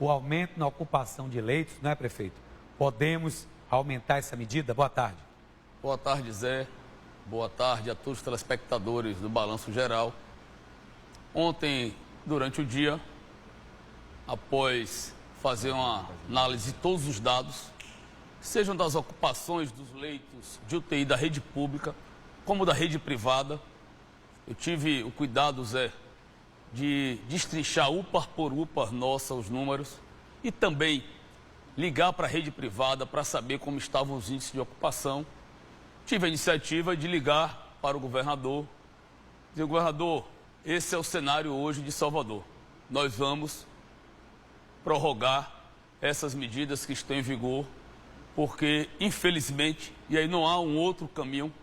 o aumento na ocupação de leitos, não é, prefeito? Podemos aumentar essa medida? Boa tarde. Boa tarde, Zé. Boa tarde a todos os telespectadores do Balanço Geral. Ontem, durante o dia, após fazer uma análise de todos os dados, sejam das ocupações dos leitos de UTI da rede pública, como da rede privada, eu tive o cuidado, Zé, de destrinchar UPA por UPA nossa os números e também ligar para a rede privada para saber como estavam os índices de ocupação. Tive a iniciativa de ligar para o governador, dizer, governador, esse é o cenário hoje de Salvador. Nós vamos prorrogar essas medidas que estão em vigor, porque, infelizmente, e aí não há um outro caminho,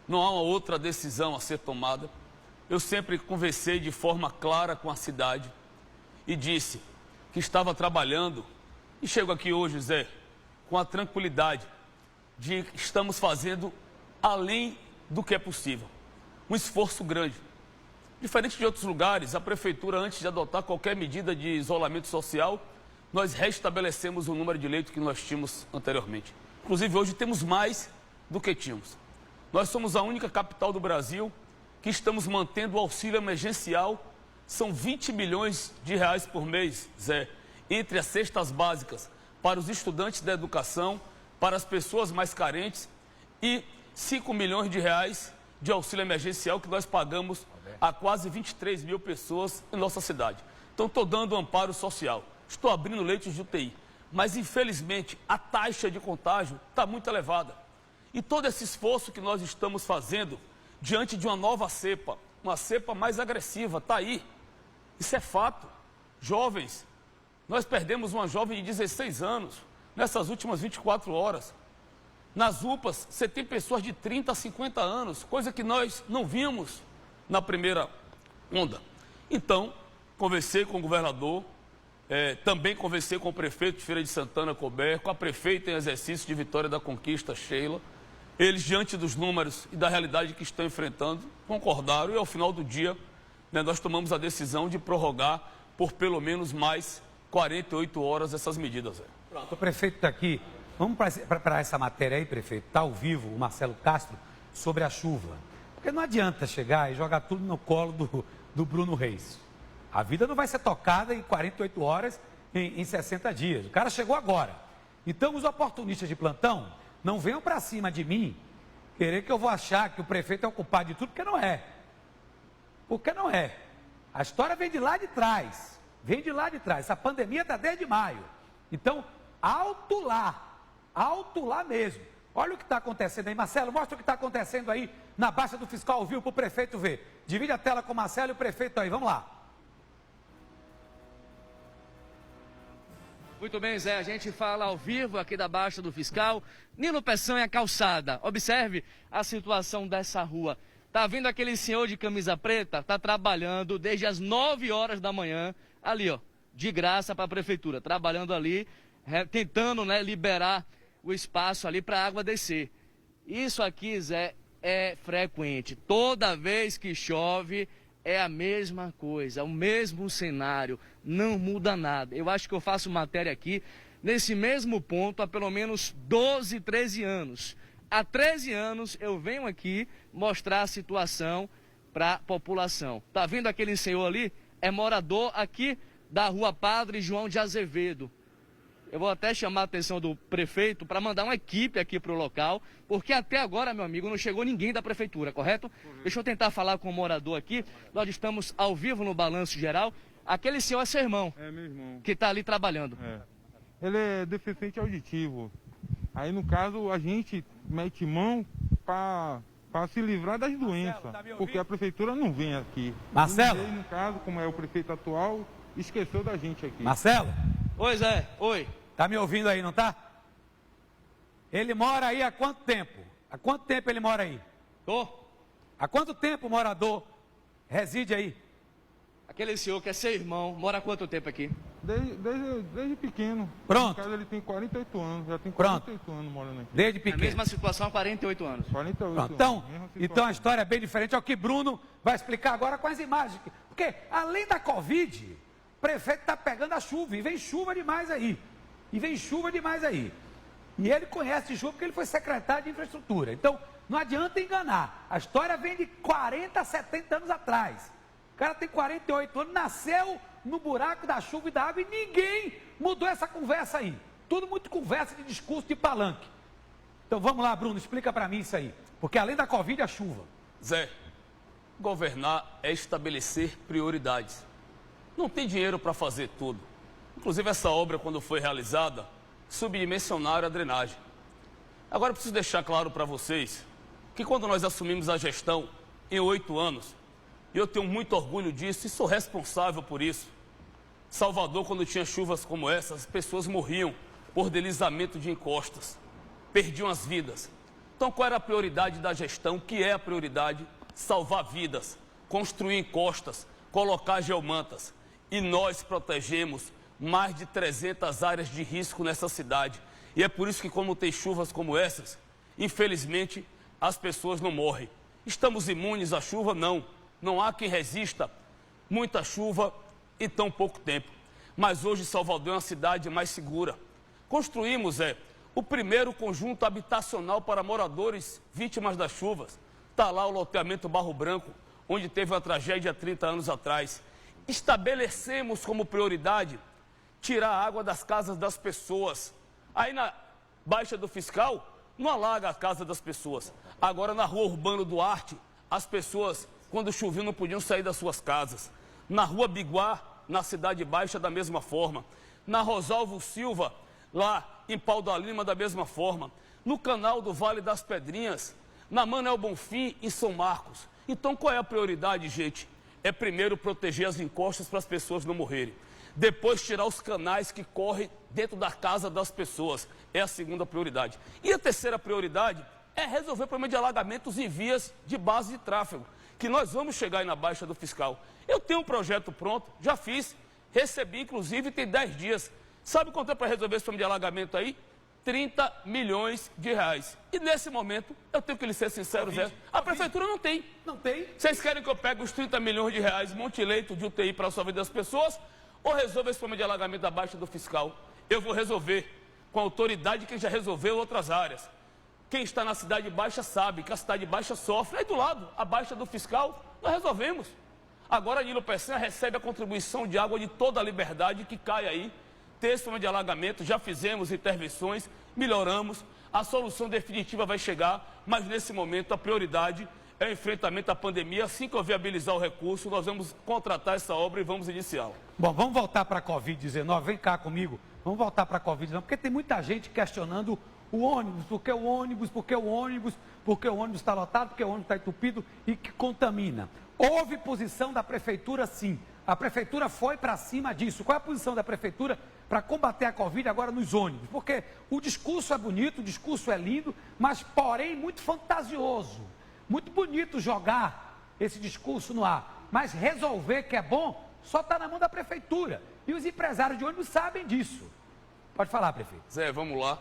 não há uma outra decisão a ser tomada. Eu sempre conversei de forma clara com a cidade e disse que estava trabalhando, e chego aqui hoje, Zé, com a tranquilidade de que estamos fazendo além do que é possível. Um esforço grande. Diferente de outros lugares, a prefeitura, antes de adotar qualquer medida de isolamento social, nós restabelecemos o número de leitos que nós tínhamos anteriormente. Inclusive, hoje temos mais do que tínhamos. Nós somos a única capital do Brasil que estamos mantendo o auxílio emergencial. São 20 milhões de reais por mês, Zé, entre as cestas básicas para os estudantes da educação, para as pessoas mais carentes e 5 milhões de reais de auxílio emergencial que nós pagamos a quase 23 mil pessoas em nossa cidade. Então, estou dando amparo social, estou abrindo leitos de UTI, mas infelizmente a taxa de contágio está muito elevada. E todo esse esforço que nós estamos fazendo diante de uma nova cepa, uma cepa mais agressiva, está aí. Isso é fato. Jovens, nós perdemos uma jovem de 16 anos nessas últimas 24 horas. Nas UPAs, você tem pessoas de 30 a 50 anos, coisa que nós não vimos na primeira onda. Então, conversei com o governador, também conversei com o prefeito de Feira de Santana, Colbert, com a prefeita em exercício de Vitória da Conquista, Sheila. Eles, diante dos números e da realidade que estão enfrentando, concordaram e, ao final do dia, nós tomamos a decisão de prorrogar por pelo menos mais 48 horas essas medidas. Pronto, o prefeito está aqui. Vamos para essa matéria aí, prefeito. Está ao vivo o Marcelo Castro sobre a chuva. Porque não adianta chegar e jogar tudo no colo do Bruno Reis. A vida não vai ser tocada em 48 horas, em 60 dias. O cara chegou agora. Então, os oportunistas de plantão não venham para cima de mim querer que eu vou achar que o prefeito é o culpado de tudo, porque não é. Porque não é. A história vem de lá de trás. Vem de lá de trás. Essa pandemia está desde maio. Então, alto lá mesmo. Olha o que está acontecendo aí. Marcelo, mostra o que está acontecendo aí na Baixa do Fiscal ao vivo para o prefeito ver. Divide a tela com o Marcelo e o prefeito aí. Vamos lá. Muito bem, Zé. A gente fala ao vivo aqui da Baixa do Fiscal. Nilo Peçanha, calçada. Observe a situação dessa rua. Tá vendo aquele senhor de camisa preta? Tá trabalhando desde as 9 horas da manhã, ali, ó, de graça para a prefeitura. Trabalhando ali, tentando, liberar o espaço ali para a água descer. Isso aqui, Zé, é frequente. Toda vez que chove, é a mesma coisa, o mesmo cenário, não muda nada. Eu acho que eu faço matéria aqui nesse mesmo ponto há pelo menos 12, 13 anos. Há 13 anos eu venho aqui mostrar a situação para a população. Tá vendo aquele senhor ali? É morador aqui da Rua Padre João de Azevedo. Eu vou até chamar a atenção do prefeito para mandar uma equipe aqui para o local, porque até agora, meu amigo, não chegou ninguém da prefeitura, correto? Deixa eu tentar falar com o morador aqui. Nós estamos ao vivo no Balanço Geral. Aquele senhor é seu irmão. É meu irmão. Que está ali trabalhando. É. Ele é deficiente auditivo. Aí, no caso, a gente mete mão para se livrar das doenças, porque a prefeitura não vem aqui. Marcelo? Ele, no caso, como é o prefeito atual, esqueceu da gente aqui. Marcelo? Oi, Zé. Oi. Tá me ouvindo aí, não tá? Ele mora aí há quanto tempo? Há quanto tempo ele mora aí? Tô. Há quanto tempo o morador reside aí? Aquele senhor que é seu irmão, mora há quanto tempo aqui? Desde pequeno. Pronto. No caso, ele tem 48 anos, já tem Pronto. 48 anos morando aqui. Desde A pequeno. mesma situação há 48 anos. 48 Pronto. anos. mesma Então situação. a história é bem diferente. É o que Bruno vai explicar agora com as imagens. Porque além da Covid, prefeito está pegando a chuva, e vem chuva demais aí. E ele conhece de chuva porque ele foi secretário de infraestrutura. Então, não adianta enganar. A história vem de 40, 70 anos atrás. O cara tem 48 anos, nasceu no buraco da chuva e da água e ninguém mudou essa conversa aí. Tudo muito conversa de discurso de palanque. Então vamos lá, Bruno, explica para mim isso aí. Porque além da Covid, a chuva. Zé, governar é estabelecer prioridades. Não tem dinheiro para fazer tudo. Inclusive essa obra, quando foi realizada, subdimensionaram a drenagem. Agora eu preciso deixar claro para vocês que quando nós assumimos a gestão em 8 anos, e eu tenho muito orgulho disso e sou responsável por isso. Salvador, quando tinha chuvas como essas, as pessoas morriam por deslizamento de encostas, perdiam as vidas. Então qual era a prioridade da gestão? Que é a prioridade? Salvar vidas, construir encostas, colocar geomantas. E nós protegemos mais de 300 áreas de risco nessa cidade. E é por isso que quando tem chuvas como essas, infelizmente, as pessoas não morrem. Estamos imunes à chuva? Não. Não há quem resista muita chuva em tão pouco tempo. Mas hoje Salvador é uma cidade mais segura. Construímos o primeiro conjunto habitacional para moradores vítimas das chuvas. Está lá o loteamento Barro Branco, onde teve uma tragédia há 30 anos atrás. Estabelecemos como prioridade tirar a água das casas das pessoas. Aí na Baixa do Fiscal, não alaga a casa das pessoas. Agora na Rua Urbano Duarte, as pessoas, quando chovia, não podiam sair das suas casas. Na Rua Biguá, na Cidade Baixa, da mesma forma. Na Rosalvo Silva, lá em Pau da Lima, da mesma forma. No canal do Vale das Pedrinhas, na Manuel Bonfim, em São Marcos. Então qual é a prioridade, gente? É primeiro proteger as encostas para as pessoas não morrerem. Depois tirar os canais que correm dentro da casa das pessoas. É a segunda prioridade. E a terceira prioridade é resolver o problema de alagamentos e vias de base de tráfego, que nós vamos chegar aí na Baixa do Fiscal. Eu tenho um projeto pronto, já fiz, recebi inclusive, tem 10 dias. Sabe quanto é para resolver esse problema de alagamento aí? 30 milhões de reais. E nesse momento, eu tenho que lhe ser sincero, Zé, a prefeitura não tem. Não tem? Vocês querem que eu pegue os 30 milhões de reais, monte leito de UTI para a saúde das pessoas, ou resolva esse problema de alagamento da Baixa do Fiscal? Eu vou resolver com a autoridade que já resolveu outras áreas. Quem está na Cidade Baixa sabe que a Cidade Baixa sofre. Aí do lado, a Baixa do Fiscal, nós resolvemos. Agora a Nilo Peçanha recebe a contribuição de água de toda a Liberdade que cai aí. Tem esse problema de alagamento, já fizemos intervenções, melhoramos. A solução definitiva vai chegar, mas nesse momento a prioridade é o enfrentamento à pandemia. Assim que eu viabilizar o recurso, nós vamos contratar essa obra e vamos iniciá-la. Bom, vamos voltar para a Covid-19. Vem cá comigo. Vamos voltar para a Covid-19, porque tem muita gente questionando o ônibus, porque o ônibus está lotado, porque o ônibus está entupido e que contamina. Houve posição da prefeitura, sim. A prefeitura foi para cima disso. Qual é a posição da prefeitura para combater a Covid agora nos ônibus? Porque o discurso é bonito, o discurso é lindo, mas porém muito fantasioso. Muito bonito jogar esse discurso no ar, mas resolver que é bom só está na mão da prefeitura. E os empresários de ônibus sabem disso. Pode falar, prefeito. Zé, vamos lá.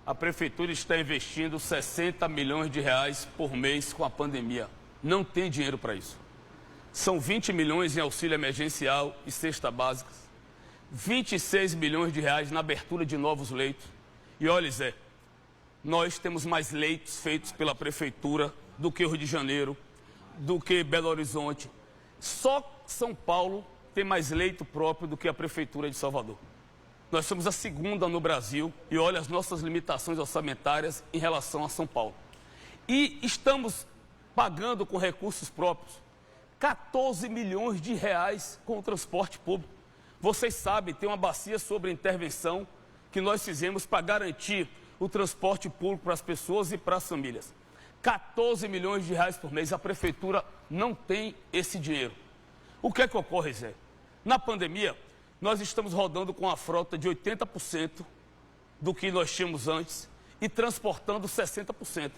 A prefeitura está investindo 60 milhões de reais por mês com a pandemia. Não tem dinheiro para isso. São 20 milhões em auxílio emergencial e cesta básica. 26 milhões de reais na abertura de novos leitos. E olha, Zé, nós temos mais leitos feitos pela prefeitura do que o Rio de Janeiro, do que Belo Horizonte. Só São Paulo tem mais leito próprio do que a prefeitura de Salvador. Nós somos a segunda no Brasil e olha as nossas limitações orçamentárias em relação a São Paulo. E estamos pagando com recursos próprios 14 milhões de reais com o transporte público. Vocês sabem, tem uma bacia sobre intervenção que nós fizemos para garantir o transporte público para as pessoas e para as famílias. 14 milhões de reais por mês, a prefeitura não tem esse dinheiro. O que é que ocorre, Zé? Na pandemia, nós estamos rodando com a frota de 80% do que nós tínhamos antes e transportando 60%.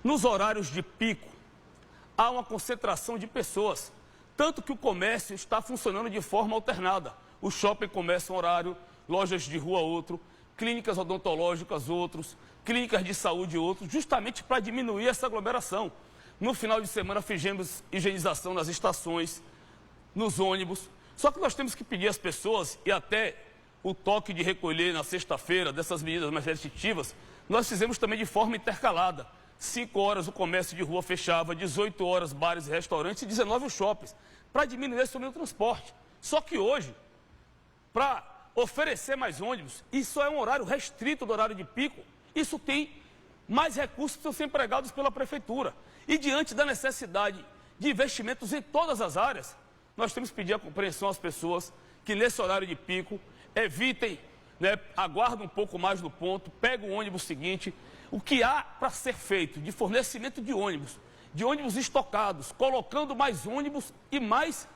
Nos horários de pico, há uma concentração de pessoas, tanto que o comércio está funcionando de forma alternada. O shopping começa um horário, lojas de rua outro, clínicas odontológicas outros, clínicas de saúde outros, justamente para diminuir essa aglomeração. No final de semana fizemos higienização nas estações, nos ônibus, Só que nós temos que pedir às pessoas, e até o toque de recolher na sexta-feira, dessas medidas mais restritivas, nós fizemos também de forma intercalada. 5 horas o comércio de rua fechava, 18 horas bares e restaurantes e 19 os shoppings, para diminuir esse número do transporte. Só que hoje, para oferecer mais ônibus, isso é um horário restrito do horário de pico, isso tem mais recursos que precisam ser empregados pela prefeitura. E diante da necessidade de investimentos em todas as áreas, nós temos que pedir a compreensão às pessoas que nesse horário de pico evitem, aguardem um pouco mais no ponto, peguem o ônibus seguinte. O que há para ser feito de fornecimento de ônibus estocados, colocando mais ônibus e mais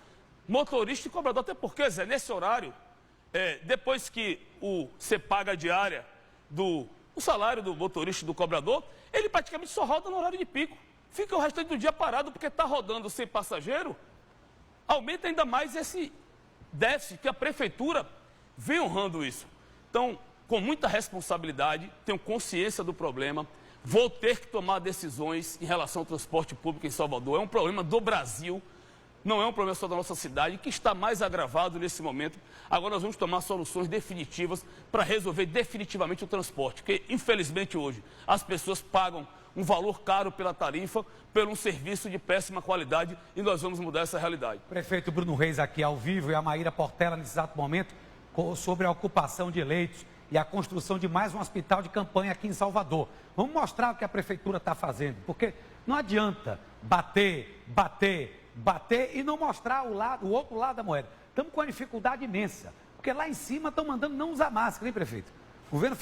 motorista e cobrador, até porque, Zé, nesse horário, depois que você paga a diária o salário do motorista e do cobrador, ele praticamente só roda no horário de pico. Fica o restante do dia parado porque está rodando sem passageiro, aumenta ainda mais esse déficit que a prefeitura vem honrando isso. Então, com muita responsabilidade, tenho consciência do problema, vou ter que tomar decisões em relação ao transporte público em Salvador. É um problema do Brasil, não é um problema só da nossa cidade, que está mais agravado nesse momento. Agora nós vamos tomar soluções definitivas para resolver definitivamente o transporte, porque infelizmente hoje as pessoas pagam um valor caro pela tarifa, por um serviço de péssima qualidade, e nós vamos mudar essa realidade. Prefeito Bruno Reis aqui ao vivo e a Maíra Portela nesse exato momento sobre a ocupação de leitos e a construção de mais um hospital de campanha aqui em Salvador. Vamos mostrar o que a prefeitura está fazendo, porque não adianta bater e não mostrar o outro lado da moeda. Estamos com uma dificuldade imensa, porque lá em cima estão mandando não usar máscara, hein, prefeito? O governo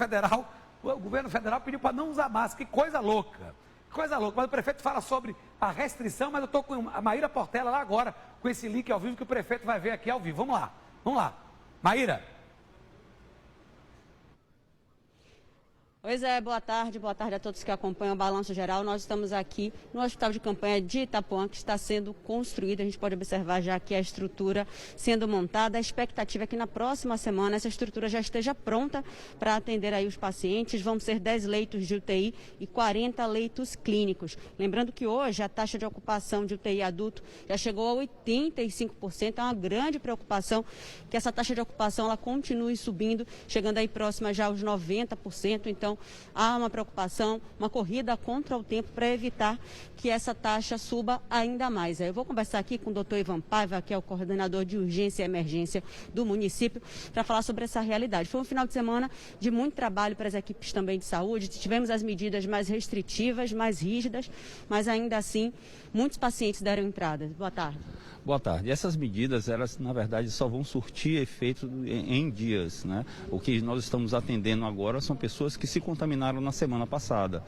federal pediu para não usar máscara, que coisa louca. Coisa louca, mas o prefeito fala sobre a restrição, mas eu estou com a Maíra Portela lá agora, com esse link ao vivo que o prefeito vai ver aqui ao vivo. Vamos lá. Maíra. Oi, Zé, boa tarde a todos que acompanham o Balanço Geral. Nós estamos aqui no Hospital de Campanha de Itapuã, que está sendo construído. A gente pode observar já aqui a estrutura sendo montada. A expectativa é que na próxima semana essa estrutura já esteja pronta para atender aí os pacientes. Vão ser 10 leitos de UTI e 40 leitos clínicos. Lembrando que hoje a taxa de ocupação de UTI adulto já chegou a 85%. É uma grande preocupação que essa taxa de ocupação ela continue subindo, chegando aí próxima já aos 90%. Então, há uma preocupação, uma corrida contra o tempo para evitar que essa taxa suba ainda mais. Eu vou conversar aqui com o doutor Ivan Paiva, que é o coordenador de urgência e emergência do município, para falar sobre essa realidade. Foi um final de semana de muito trabalho para as equipes também de saúde. Tivemos as medidas mais restritivas, mais rígidas, mas ainda assim, muitos pacientes deram entrada. Boa tarde. Boa tarde. Essas medidas, elas, na verdade, só vão surtir efeito em dias, né? O que nós estamos atendendo agora são pessoas que se contaminaram na semana passada.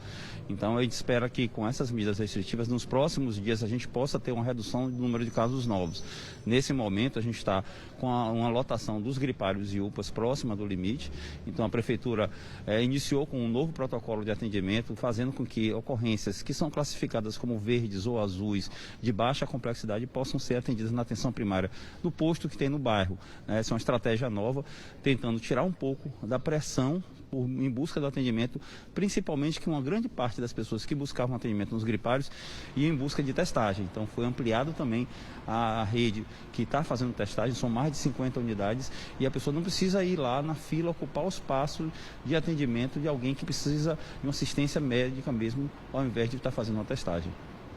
Então, a gente espera que com essas medidas restritivas, nos próximos dias, a gente possa ter uma redução do número de casos novos. Nesse momento, a gente está com uma lotação dos gripários e UPAs próxima do limite. Então, a Prefeitura iniciou com um novo protocolo de atendimento, fazendo com que ocorrências que são classificadas como verdes ou azuis, de baixa complexidade, possam ser atendidas na atenção primária no posto que tem no bairro. Essa é uma estratégia nova, tentando tirar um pouco da pressão em busca do atendimento, principalmente que uma grande parte das pessoas que buscavam atendimento nos gripários ia em busca de testagem. Então foi ampliado também a rede que está fazendo testagem, são mais de 50 unidades, e a pessoa não precisa ir lá na fila ocupar o espaço de atendimento de alguém que precisa de uma assistência médica mesmo, ao invés de estar fazendo uma testagem.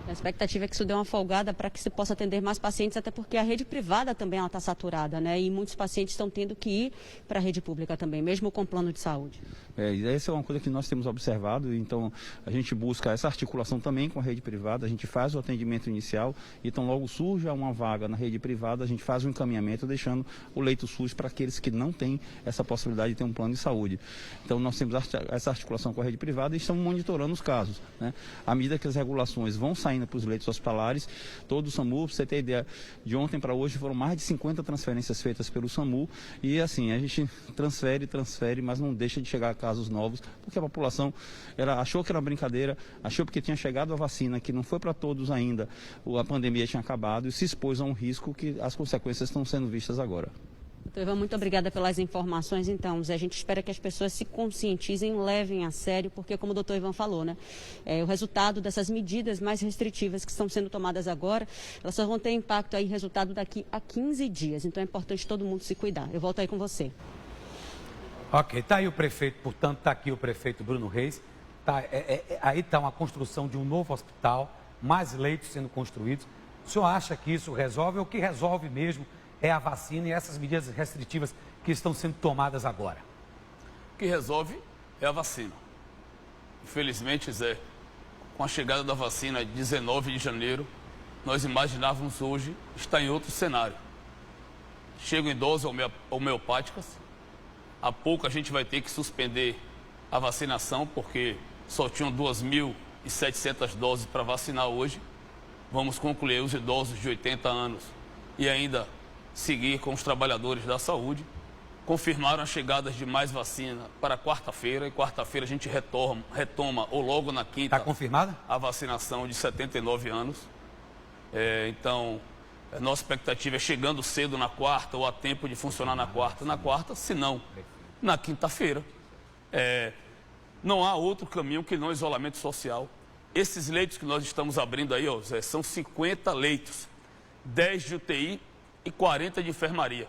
A expectativa é que isso dê uma folgada para que se possa atender mais pacientes, até porque a rede privada também está saturada, né? E muitos pacientes estão tendo que ir para a rede pública também, mesmo com plano de saúde. Essa é uma coisa que nós temos observado, então a gente busca essa articulação também com a rede privada, a gente faz o atendimento inicial, então logo surge uma vaga na rede privada, a gente faz o encaminhamento, deixando o leito SUS para aqueles que não têm essa possibilidade de ter um plano de saúde. Então nós temos essa articulação com a rede privada e estamos monitorando os casos, né? À medida que as regulações vão saindo para os leitos hospitalares, todo o SAMU, para você ter ideia, de ontem para hoje foram mais de 50 transferências feitas pelo SAMU, e assim, a gente transfere, mas não deixa de chegar a casos novos, porque a população achou que era uma brincadeira, achou porque tinha chegado a vacina, que não foi para todos ainda, a pandemia tinha acabado e se expôs a um risco que as consequências estão sendo vistas agora. Doutor Ivan, muito obrigada pelas informações. Então, Zé, a gente espera que as pessoas se conscientizem, levem a sério, porque, como o doutor Ivan falou, né, o resultado dessas medidas mais restritivas que estão sendo tomadas agora, elas só vão ter impacto aí, resultado daqui a 15 dias. Então, é importante todo mundo se cuidar. Eu volto aí com você. Ok, está aí o prefeito, portanto, está aqui o prefeito Bruno Reis. Aí está uma construção de um novo hospital, mais leitos sendo construídos. O senhor acha que isso resolve ou o que resolve mesmo é a vacina e essas medidas restritivas que estão sendo tomadas agora? O que resolve é a vacina. Infelizmente, Zé, com a chegada da vacina de 19 de janeiro, nós imaginávamos hoje estar em outro cenário. Chegam em doses homeopáticas. Há pouco a gente vai ter que suspender a vacinação, porque só tinham 2.700 doses para vacinar hoje. Vamos concluir os idosos de 80 anos e ainda seguir com os trabalhadores da saúde. Confirmaram a chegada de mais vacina para quarta-feira, e quarta-feira a gente retoma, ou logo na quinta, está confirmada a vacinação de 79 anos. Então, a nossa expectativa é chegando cedo na quarta, ou a tempo de funcionar na quarta, se não, na quinta-feira. Não há outro caminho que não isolamento social. Esses leitos que nós estamos abrindo aí, ó, Zé, são 50 leitos, 10 de UTI e 40 de enfermaria.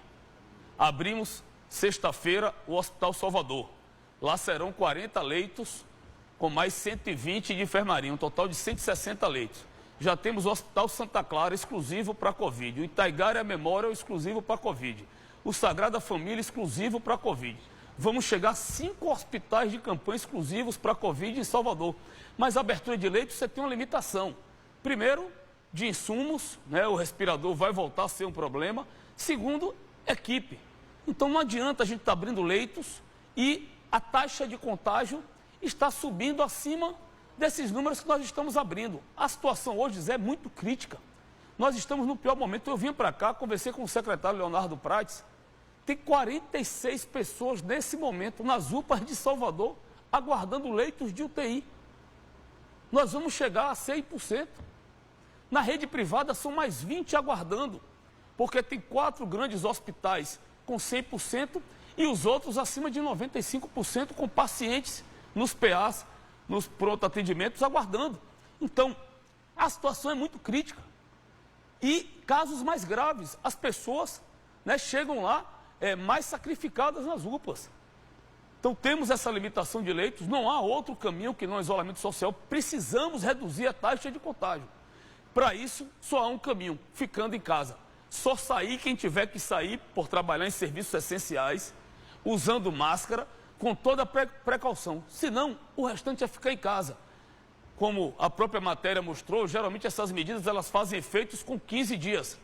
Abrimos sexta-feira o Hospital Salvador. Lá serão 40 leitos com mais 120 de enfermaria, um total de 160 leitos. Já temos o Hospital Santa Clara, exclusivo para Covid. O Itaigara Memorial, exclusivo para Covid. O Sagrada Família, exclusivo para Covid. Vamos chegar a 5 hospitais de campanha exclusivos para Covid em Salvador. Mas a abertura de leitos, você tem uma limitação. Primeiro, de insumos, né? O respirador vai voltar a ser um problema. Segundo, equipe. Então não adianta a gente estar abrindo leitos e a taxa de contágio está subindo acima desses números que nós estamos abrindo. A situação hoje, Zé, é muito crítica. Nós estamos no pior momento. Eu vim para cá, conversei com o secretário Leonardo Prates. Tem 46 pessoas nesse momento nas UPAs de Salvador aguardando leitos de UTI. Nós vamos chegar a 100%. Na rede privada são mais 20 aguardando, porque tem 4 grandes hospitais com 100% e os outros acima de 95% com pacientes nos PAs, nos pronto atendimentos, aguardando. Então, a situação é muito crítica. E casos mais graves, as pessoas, né, chegam lá mais sacrificadas nas UPAs. Então, temos essa limitação de leitos, não há outro caminho que não isolamento social. Precisamos reduzir a taxa de contágio. Para isso, só há um caminho, ficando em casa. Só sair quem tiver que sair por trabalhar em serviços essenciais, usando máscara, com toda a precaução. Senão, o restante é ficar em casa. Como a própria matéria mostrou, geralmente essas medidas elas fazem efeitos com 15 dias.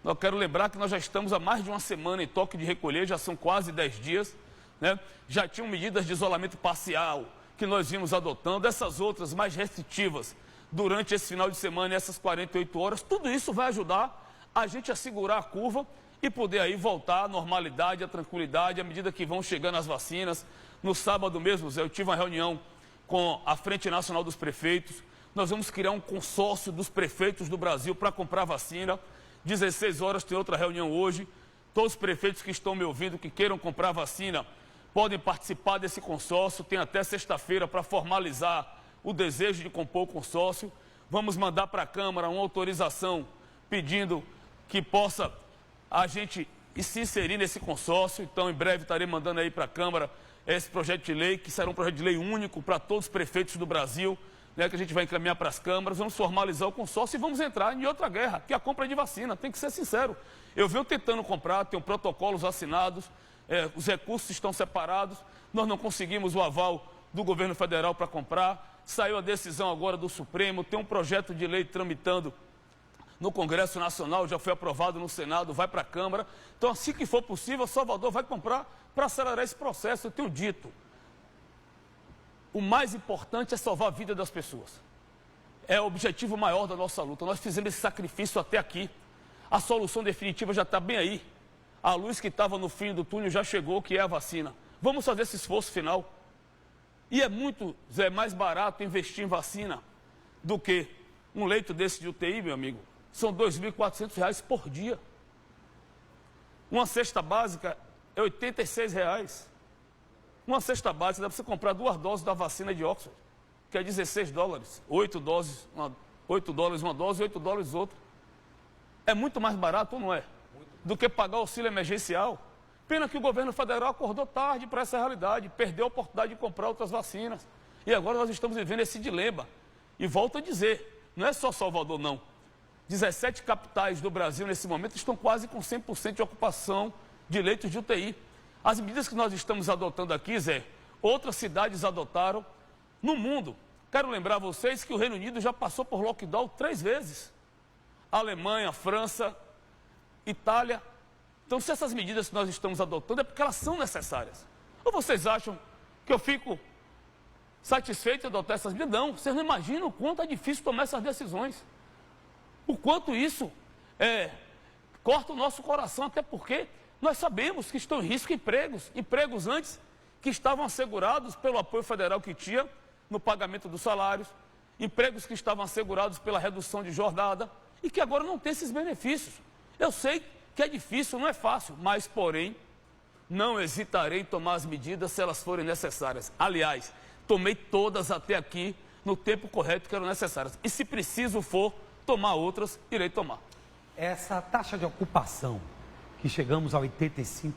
Eu quero lembrar que nós já estamos há mais de uma semana em toque de recolher, já são quase 10 dias. Né? Já tinham medidas de isolamento parcial que nós vimos adotando, essas outras mais restritivas durante esse final de semana e essas 48 horas. Tudo isso vai ajudar a gente a segurar a curva e poder aí voltar à normalidade, à tranquilidade, à medida que vão chegando as vacinas. No sábado mesmo, Zé, eu tive uma reunião com a Frente Nacional dos Prefeitos. Nós vamos criar um consórcio dos prefeitos do Brasil para comprar vacina. 16 horas tem outra reunião hoje. Todos os prefeitos que estão me ouvindo, que queiram comprar vacina, podem participar desse consórcio. Tem até sexta-feira para formalizar o desejo de compor o consórcio. Vamos mandar para a Câmara uma autorização pedindo que possa a gente se inserir nesse consórcio. Então, em breve, estarei mandando aí para a Câmara esse projeto de lei, que será um projeto de lei único para todos os prefeitos do Brasil, né, que a gente vai encaminhar para as câmaras. Vamos formalizar o consórcio e vamos entrar em outra guerra, que é a compra de vacina. Tem que ser sincero. Eu venho tentando comprar, tenho protocolos assinados, os recursos estão separados, nós não conseguimos o aval do governo federal para comprar. Saiu a decisão agora do Supremo, tem um projeto de lei tramitando no Congresso Nacional, já foi aprovado no Senado, vai para a Câmara. Então, assim que for possível, Salvador vai comprar para acelerar esse processo. Eu tenho dito, o mais importante é salvar a vida das pessoas. É o objetivo maior da nossa luta. Nós fizemos esse sacrifício até aqui. A solução definitiva já está bem aí. A luz que estava no fim do túnel já chegou, que é a vacina. Vamos fazer esse esforço final. E é muito, Zé, mais barato investir em vacina do que um leito desse de UTI, meu amigo. São R$ 2.400 por dia. Uma cesta básica é R$ 86. Uma cesta básica dá para você comprar 2 doses da vacina de Oxford, que é $16. 8 doses, $8 uma dose, $8 outra. É muito mais barato ou não é? Do que pagar o auxílio emergencial. Pena que o governo federal acordou tarde para essa realidade, perdeu a oportunidade de comprar outras vacinas. E agora nós estamos vivendo esse dilema. E volto a dizer, não é só Salvador, não. 17 capitais do Brasil, nesse momento, estão quase com 100% de ocupação de leitos de UTI. As medidas que nós estamos adotando aqui, Zé, outras cidades adotaram no mundo. Quero lembrar vocês que o Reino Unido já passou por lockdown 3 vezes. Alemanha, França, Itália. Então, se essas medidas que nós estamos adotando é porque elas são necessárias. Ou vocês acham que eu fico satisfeito de adotar essas medidas? Não, vocês não imaginam o quanto é difícil tomar essas decisões. O quanto isso corta o nosso coração, até porque nós sabemos que estão em risco empregos antes que estavam assegurados pelo apoio federal que tinha no pagamento dos salários, empregos que estavam assegurados pela redução de jornada e que agora não tem esses benefícios. Eu sei que é difícil, não é fácil, mas, porém, não hesitarei em tomar as medidas se elas forem necessárias. Aliás, tomei todas até aqui no tempo correto que eram necessárias. E se preciso for tomar outras, irei tomar. Essa taxa de ocupação, que chegamos a 85%,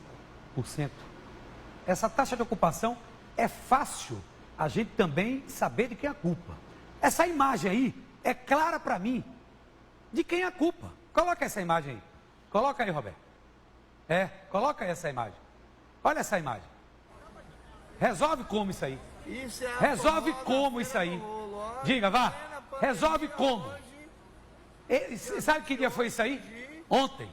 essa taxa de ocupação é fácil a gente também saber de quem é a culpa. Essa imagem aí é clara para mim de quem é a culpa. Coloca essa imagem aí. Coloca aí, Roberto. Coloca aí essa imagem. Olha essa imagem. Resolve como isso aí? Resolve como isso aí? Diga, vá. Resolve como? Sabe que dia foi isso aí? Ontem.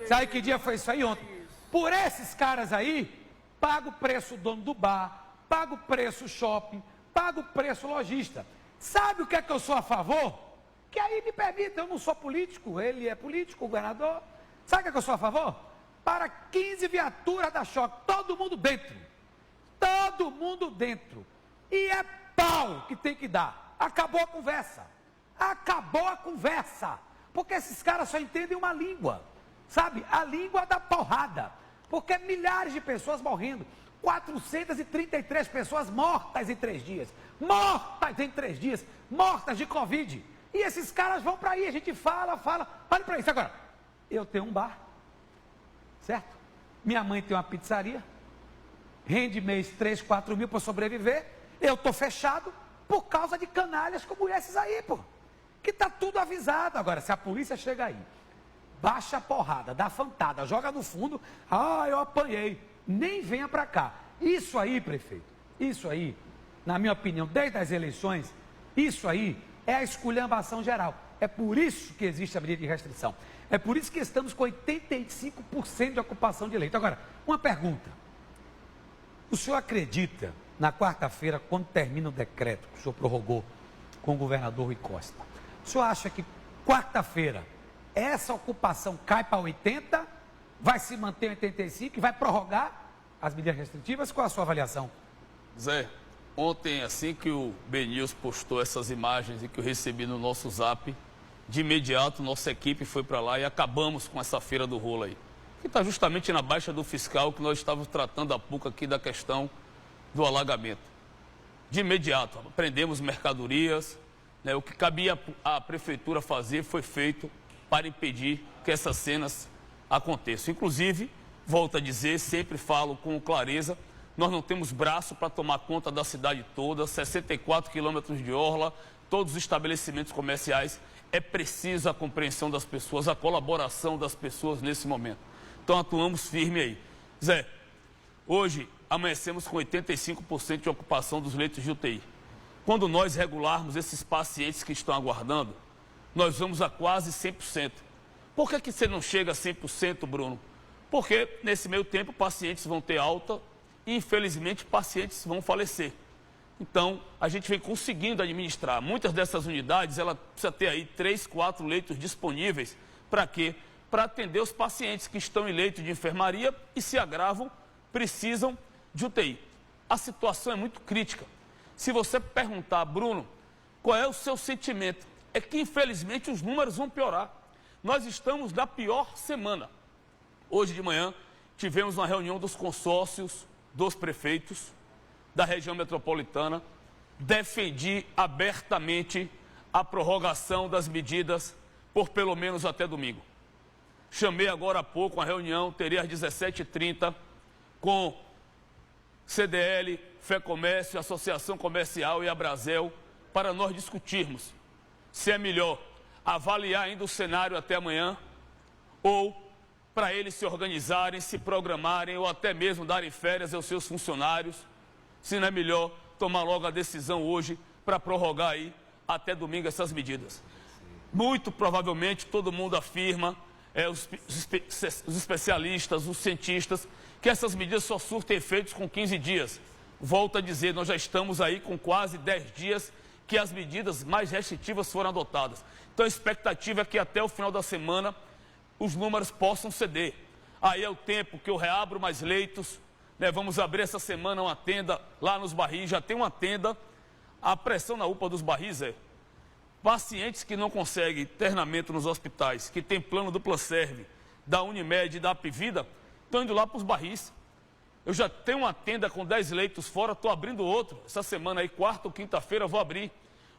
Sabe que dia foi isso aí? Ontem. Por esses caras aí, paga o preço o dono do bar, paga o preço o shopping, paga o preço o lojista. Sabe o que é que eu sou a favor? Que aí me permita, eu não sou político, ele é político, o governador. Sabe o que é que eu sou a favor? Para 15 viaturas da choque, todo mundo dentro. Todo mundo dentro. E é pau que tem que dar. Acabou a conversa. Acabou a conversa. Porque esses caras só entendem uma língua. Sabe? A língua da porrada. Porque milhares de pessoas morrendo. 433 pessoas mortas em 3 dias. Mortas em 3 dias. Mortas de Covid. E esses caras vão para aí. A gente fala. Olha para isso agora. Eu tenho um bar. Certo? Minha mãe tem uma pizzaria. Rende mês 3, 4 mil para sobreviver. Eu estou fechado por causa de canalhas como esses aí, pô. Que tá tudo avisado. Agora, se a polícia chega aí, baixa a porrada, dá fantada, joga no fundo, eu apanhei, nem venha para cá. Isso aí, prefeito, isso aí, na minha opinião, desde as eleições, isso aí é a esculhambação geral. É por isso que existe a medida de restrição. É por isso que estamos com 85% de ocupação de leito. Agora, uma pergunta. O senhor acredita, na quarta-feira, quando termina o decreto que o senhor prorrogou com o governador Rui Costa, o senhor acha que quarta-feira essa ocupação cai para 80%, vai se manter em 85% e vai prorrogar as medidas restritivas? Qual a sua avaliação? Zé, ontem, assim que o BNews postou essas imagens e que eu recebi no nosso zap, de imediato nossa equipe foi para lá e acabamos com essa feira do rolo aí. Que está justamente na Baixa do Fiscal, que nós estávamos tratando há pouco aqui da questão do alagamento. De imediato, prendemos mercadorias, né, o que cabia à prefeitura fazer foi feito para impedir que essas cenas aconteçam. Inclusive, volto a dizer, sempre falo com clareza, nós não temos braço para tomar conta da cidade toda, 64 quilômetros de orla, todos os estabelecimentos comerciais, é preciso a compreensão das pessoas, a colaboração das pessoas nesse momento. Então, atuamos firme aí. Zé, hoje amanhecemos com 85% de ocupação dos leitos de UTI. Quando nós regularmos esses pacientes que estão aguardando, nós vamos a quase 100%. Por que você não chega a 100%, Bruno? Porque, nesse meio tempo, pacientes vão ter alta e, infelizmente, pacientes vão falecer. Então, a gente vem conseguindo administrar. Muitas dessas unidades, ela precisa ter aí 3, 4 leitos disponíveis. Para quê? Para atender os pacientes que estão em leito de enfermaria e, se agravam, precisam de UTI. A situação é muito crítica. Se você perguntar, Bruno, qual é o seu sentimento? É que, infelizmente, os números vão piorar. Nós estamos na pior semana. Hoje de manhã, tivemos uma reunião dos consórcios dos prefeitos da região metropolitana. Defendi abertamente a prorrogação das medidas por pelo menos até domingo. Chamei agora há pouco uma reunião, teria às 17h30, com CDL, FEComércio, Associação Comercial e Abrazel, para nós discutirmos se é melhor avaliar ainda o cenário até amanhã ou para eles se organizarem, se programarem ou até mesmo darem férias aos seus funcionários, se não é melhor tomar logo a decisão hoje para prorrogar aí até domingo essas medidas. Muito provavelmente todo mundo afirma, os especialistas, os cientistas, que essas medidas só surtem efeitos com 15 dias. Volto a dizer, nós já estamos aí com quase 10 dias que as medidas mais restritivas foram adotadas. Então a expectativa é que até o final da semana os números possam ceder. Aí é o tempo que eu reabro mais leitos, né? Vamos abrir essa semana uma tenda lá nos Barris, já tem uma tenda. A pressão na UPA dos Barris é pacientes que não conseguem internamento nos hospitais, que tem plano do Planserve, da Unimed e da Apivida, estão indo lá para os Barris. Eu já tenho uma tenda com 10 leitos fora, estou abrindo outro. Essa semana aí, quarta ou quinta-feira, eu vou abrir.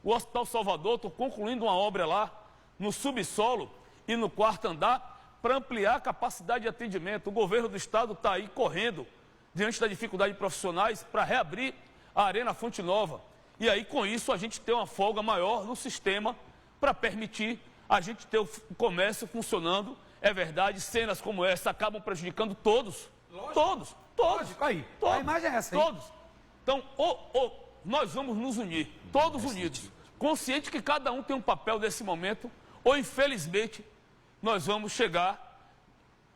O Hospital Salvador, estou concluindo uma obra lá, no subsolo e no quarto andar, para ampliar a capacidade de atendimento. O governo do estado está aí correndo, diante da dificuldade de profissionais, para reabrir a Arena Fonte Nova. E aí, com isso, a gente tem uma folga maior no sistema para permitir a gente ter o comércio funcionando. É verdade, cenas como essa acabam prejudicando todos. Lógico. Todos. Lógico, aí. Todos, a imagem é essa, hein? Todos. Então, nós vamos nos unir, todos unidos, consciente que cada um tem um papel nesse momento, ou infelizmente, nós vamos chegar,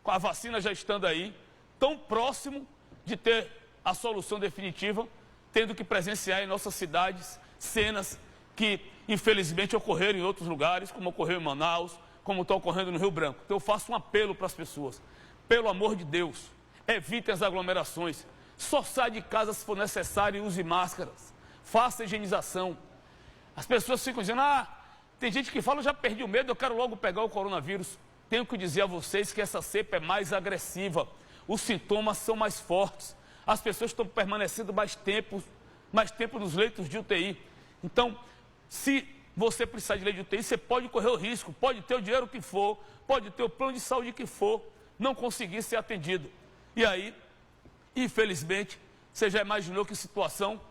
com a vacina já estando aí, tão próximo de ter a solução definitiva, tendo que presenciar em nossas cidades cenas que, infelizmente, ocorreram em outros lugares, como ocorreu em Manaus, como está ocorrendo no Rio Branco. Então, eu faço um apelo para as pessoas. Pelo amor de Deus, evitem as aglomerações. Só saia de casa se for necessário e use máscaras. Faça higienização. As pessoas ficam dizendo, tem gente que fala, eu já perdi o medo, eu quero logo pegar o coronavírus. Tenho que dizer a vocês que essa cepa é mais agressiva. Os sintomas são mais fortes. As pessoas estão permanecendo mais tempo nos leitos de UTI. Então, se você precisar de leito de UTI, você pode correr o risco, pode ter o dinheiro que for, pode ter o plano de saúde que for, não conseguir ser atendido. E aí, infelizmente, você já imaginou que situação,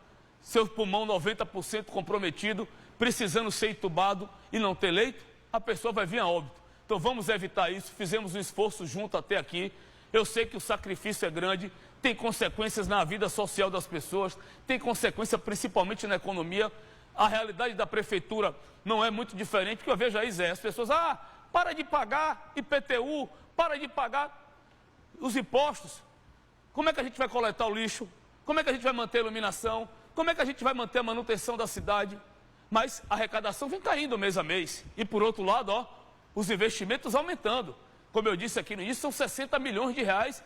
seu pulmão 90% comprometido, precisando ser entubado e não ter leito, a pessoa vai vir a óbito. Então vamos evitar isso, fizemos um esforço junto até aqui. Eu sei que o sacrifício é grande, tem consequências na vida social das pessoas, tem consequência principalmente na economia. A realidade da prefeitura não é muito diferente, porque eu vejo aí, Zé, as pessoas, para de pagar IPTU, para de pagar os impostos. Como é que a gente vai coletar o lixo? Como é que a gente vai manter a iluminação? Como é que a gente vai manter a manutenção da cidade? Mas a arrecadação vem caindo mês a mês. E por outro lado, os investimentos aumentando. Como eu disse aqui no início, são 60 milhões de reais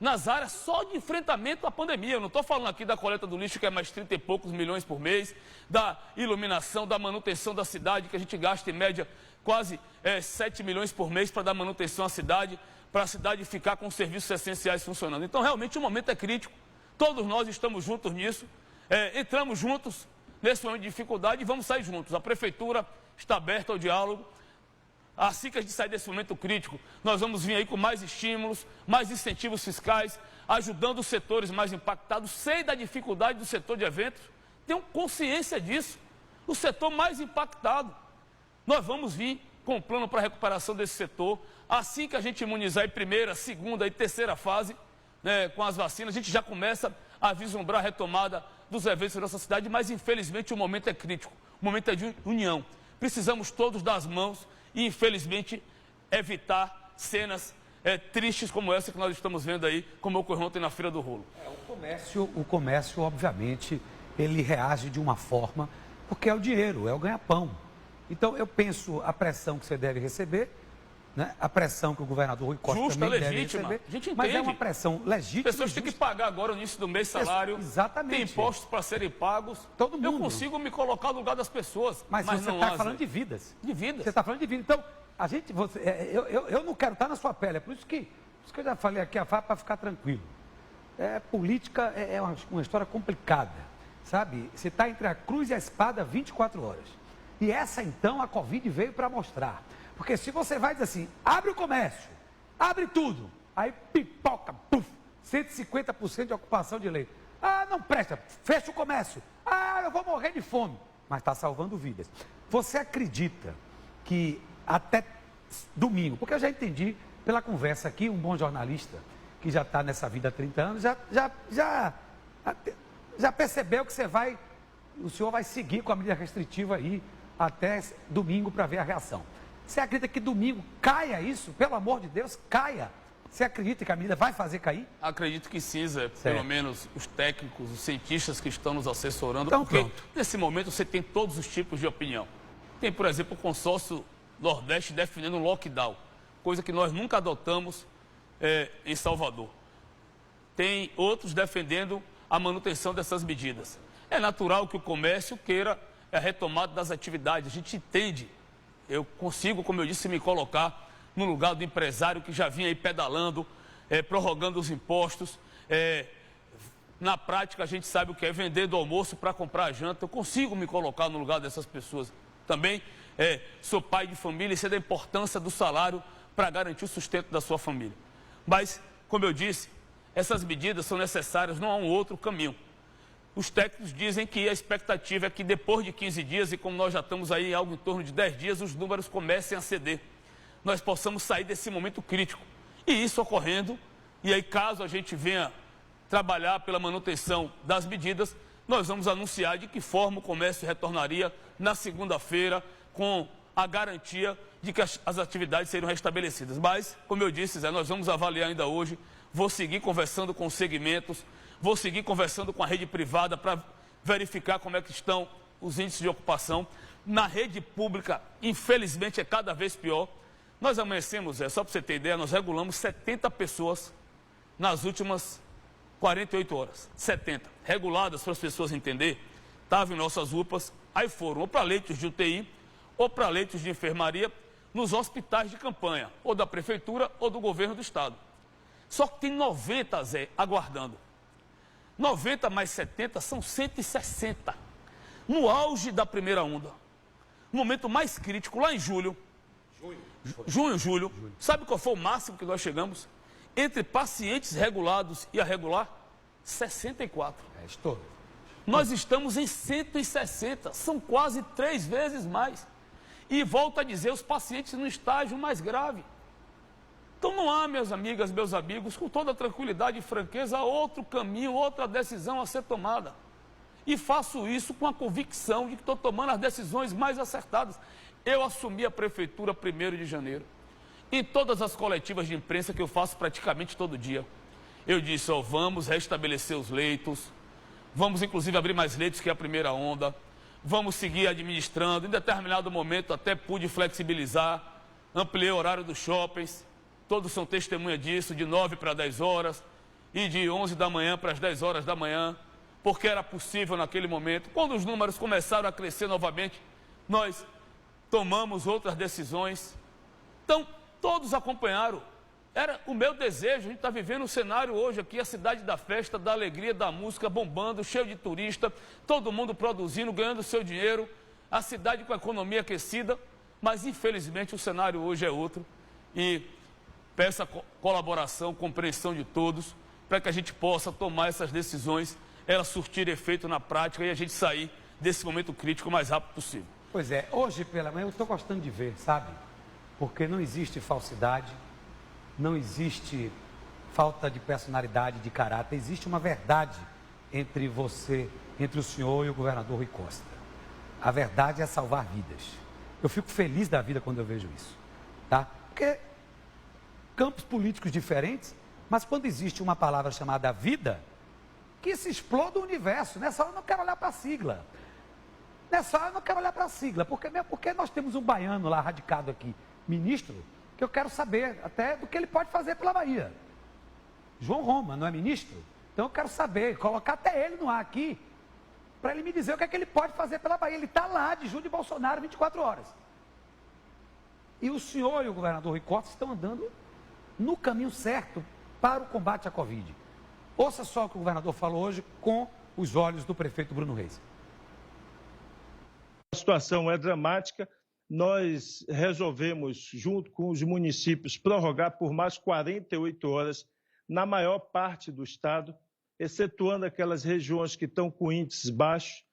nas áreas só de enfrentamento à pandemia. Eu não estou falando aqui da coleta do lixo, que é mais 30 e poucos milhões por mês, da iluminação, da manutenção da cidade, que a gente gasta em média quase 7 milhões por mês para dar manutenção à cidade, para a cidade ficar com serviços essenciais funcionando. Então, realmente, o momento é crítico. Todos nós estamos juntos nisso, entramos juntos nesse momento de dificuldade e vamos sair juntos. A prefeitura está aberta ao diálogo. Assim que a gente sair desse momento crítico, nós vamos vir aí com mais estímulos, mais incentivos fiscais, ajudando os setores mais impactados. Sei da dificuldade do setor de eventos, tenho consciência disso. O setor mais impactado. Nós vamos vir com um plano para a recuperação desse setor. Assim que a gente imunizar em primeira, segunda e terceira fase, com as vacinas, a gente já começa a vislumbrar a retomada dos eventos da nossa cidade, mas infelizmente o momento é crítico, o momento é de união. Precisamos todos dar as mãos e, infelizmente, evitar cenas tristes como essa que nós estamos vendo aí, como ocorreu ontem na Feira do Rolo. O comércio, obviamente, ele reage de uma forma, porque é o dinheiro, é o ganha-pão. Então, eu penso a pressão que você deve receber, né? A pressão que o governador Rui Costa justa, também legítima. deve receber. A gente entende. Mas é uma pressão legítima. As pessoas têm que pagar agora no início do mês salário. Exatamente. Tem impostos para serem pagos. Todo mundo. Eu consigo me colocar no lugar das pessoas. Mas você está falando de vidas. De vidas. Você está falando de vidas. Então, eu não quero estar na sua pele. É por isso que Isso que eu já falei aqui, a FAP, para ficar tranquilo. Política é uma história complicada, sabe? Você está entre a cruz e a espada 24 horas. E essa, então, a Covid veio para mostrar. Porque se você vai dizer assim, abre o comércio, abre tudo, aí pipoca, puf, 150% de ocupação de leito. Ah, não presta, fecha o comércio. Ah, eu vou morrer de fome. Mas está salvando vidas. Você acredita que até domingo, porque eu já entendi pela conversa aqui, um bom jornalista que já está nessa vida há 30 anos, já percebeu que o senhor vai seguir com a medida restritiva aí até domingo para ver a reação. Você acredita que domingo caia isso? Pelo amor de Deus, caia. Você acredita que a medida vai fazer cair? Acredito que sim, Zé. Pelo menos os técnicos, os cientistas que estão nos assessorando. Então, porque pronto. Nesse momento você tem todos os tipos de opinião. Tem, por exemplo, o consórcio Nordeste defendendo um lockdown, coisa que nós nunca adotamos em Salvador. Tem outros defendendo a manutenção dessas medidas. É natural que o comércio queira a retomada das atividades. A gente entende. Eu consigo, como eu disse, me colocar no lugar do empresário que já vinha aí pedalando, prorrogando os impostos. Na prática, a gente sabe o que é vender do almoço para comprar a janta. Eu consigo me colocar no lugar dessas pessoas. Também sou pai de família e sei da importância do salário para garantir o sustento da sua família. Mas, como eu disse, essas medidas são necessárias, não há um outro caminho. Os técnicos dizem que a expectativa é que depois de 15 dias, e como nós já estamos aí algo em torno de 10 dias, os números comecem a ceder. Nós possamos sair desse momento crítico. E isso ocorrendo, e aí caso a gente venha trabalhar pela manutenção das medidas, nós vamos anunciar de que forma o comércio retornaria na segunda-feira, com a garantia de que as atividades seriam restabelecidas. Mas, como eu disse, Zé, nós vamos avaliar ainda hoje, vou seguir conversando com os segmentos, vou seguir conversando com a rede privada para verificar como é que estão os índices de ocupação. Na rede pública, infelizmente, é cada vez pior. Nós amanhecemos, só para você ter ideia, nós regulamos 70 pessoas nas últimas 48 horas. 70. Reguladas, para as pessoas entenderem, estavam em nossas UPAs, aí foram ou para leitos de UTI, ou para leitos de enfermaria, nos hospitais de campanha, ou da prefeitura, ou do governo do estado. Só que tem 90, Zé, aguardando. 90 mais 70 são 160. No auge da primeira onda, no momento mais crítico, lá em julho, julho, sabe qual foi o máximo que nós chegamos? Entre pacientes regulados e irregular, 64. Estouro. Nós estamos em 160, são quase 3 vezes mais. E volto a dizer, os pacientes no estágio mais grave. Então não há, minhas amigas, meus amigos, com toda tranquilidade e franqueza, outro caminho, outra decisão a ser tomada. E faço isso com a convicção de que estou tomando as decisões mais acertadas. Eu assumi a prefeitura 1º de janeiro. Em todas as coletivas de imprensa que eu faço praticamente todo dia, eu disse, vamos restabelecer os leitos, vamos inclusive abrir mais leitos que a primeira onda, vamos seguir administrando. Em determinado momento até pude flexibilizar, ampliei o horário dos shoppings, todos são testemunha disso, de 9 para 10 horas e de 11 da manhã para as 10 horas da manhã, porque era possível naquele momento. Quando os números começaram a crescer novamente, nós tomamos outras decisões. Então, todos acompanharam. Era o meu desejo. A gente está vivendo um cenário hoje aqui, a cidade da festa, da alegria, da música, bombando, cheio de turista, todo mundo produzindo, ganhando seu dinheiro, a cidade com a economia aquecida, mas infelizmente o cenário hoje é outro. E peço a colaboração, compreensão de todos, para que a gente possa tomar essas decisões, elas surtirem efeito na prática e a gente sair desse momento crítico o mais rápido possível. Pois é, hoje pela manhã eu estou gostando de ver, sabe? Porque não existe falsidade, não existe falta de personalidade, de caráter, existe uma verdade entre você, entre o senhor e o governador Rui Costa. A verdade é salvar vidas. Eu fico feliz da vida quando eu vejo isso, tá? Porque campos políticos diferentes, mas quando existe uma palavra chamada vida, que se exploda o universo. Nessa hora eu não quero olhar para a sigla. Nessa hora eu não quero olhar para a sigla, porque nós temos um baiano lá radicado aqui, ministro, que eu quero saber até do que ele pode fazer pela Bahia. João Roma, não é ministro? Então eu quero saber, colocar até ele no ar aqui, para ele me dizer o que é que ele pode fazer pela Bahia. Ele está lá, de Júlio Bolsonaro, 24 horas. E o senhor e o governador Rui Costa estão andando no caminho certo para o combate à Covid. Ouça só o que o governador falou hoje com os olhos do prefeito Bruno Reis. A situação é dramática. Nós resolvemos, junto com os municípios, prorrogar por mais 48 horas na maior parte do estado, excetuando aquelas regiões que estão com índices baixos,